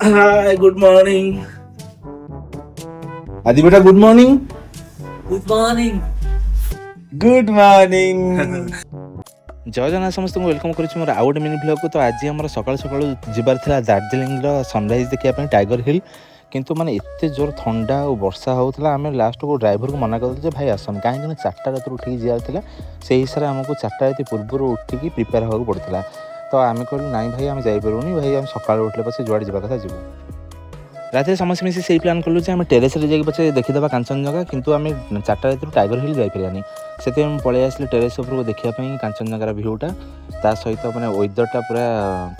Hi good morning आदि बेटा good morning good morning good morning जय जगन्नाथ समस्त वेलकम करुच्छी मोर आउ गोटे मिनी ब्लॉग को। तो आज आम सकाल सकाल जबार था दार्जिलिंग सनराइज देखा टाइगर हिल, किंतु माने एते जोर ठंडा और वर्षा होता आम लास्ट को ड्राइवर को मना कर भाई आसन कहीं 4टा रात उठिक जाता से हिसाब से आमको 4टा रात पूर्व उठिक प्रिपेयर होगा पड़ता। तो आम कहलु नाई भाई आम जापरूनी भाई आम सकाल उठले पचे जुआड़े जावा कथा जीवु। रात समस्त मिसी से प्लां कलु टेरेस रे पचे देखीदे कांचनजंगा, किंतु आम 4टा रात टाइगर हिल जापरानी से पलि आसले टेरेस उपर देखापी कांचनजंगार भ्यूटा ता सहित मैंने वेदरटा पूरा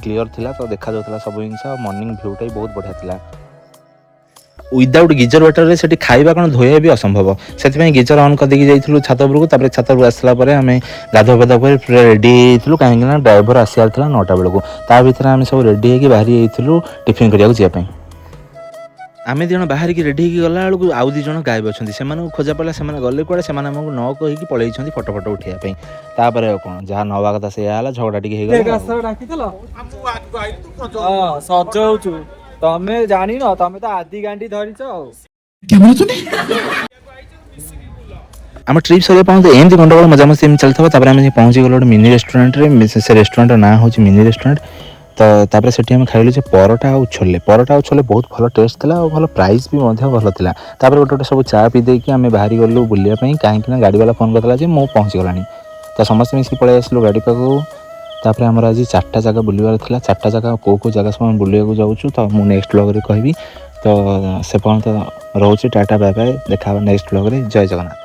क्लीयर थिला। तो देखा जाता सब जिनस मॉर्निंग भ्यूटा भी बहुत बढ़िया था। विदाउट गिजर वाटर रे सेठी खाइबा कौन धोया भी असंभव, से गिजर ऑन कर जाइलु छात उपरको। छात उपरको आसला आम गाधुआ पाधुआ पूरा रेडी होइलु कहीं ड्राइवर आसार 9टा बेलू ता भर आम सब रेडी होगी बाहरी जाइलु टिफिन करने। आम दिज बाहर की रेडी होगी गला बेलू आउ 2 जण गायब अच्छा से खोजा पड़ा से गले कड़े से आमको न कहीकि पलि फटो फटो उठाई तापर कौन जहाँ नवा कथा से झगड़ा टे तमे जानी न तमे तो आदि गांडी धरिच आम ट्रिप सर पहुँचे एमती गंडगोल मजामस्ती चलता। आम पहुँची गल गोटे मिनी रेस्टोरेंट रे, से रेस्टोरेंट ना हूँ मिनी रेस्टोरेंट। तो से आम खाइलु परोटा और छोले बहुत भल टेस्ट था और भल प्राइस भी भल था। गोटे गोटे सब चा पी देकी आम बाहरी गलु बुलाया कहीं गाड़ी वाला फोन करता मुझे पहुँची गलानी। तो समस्त मिसिक पलि आसलु गाड़ी पाखक। तापर आमर आज 4टा जगह बुलवार था। 4टा जगह कौ जगह सब बुलाक जाऊँ तो मुझे नेक्स्ट ब्लॉग रे कहबी। तो से पर्यंत रोचे टाटा बाय बाय, देखा नेक्स्ट ब्लॉग रे। जय जगन्नाथ।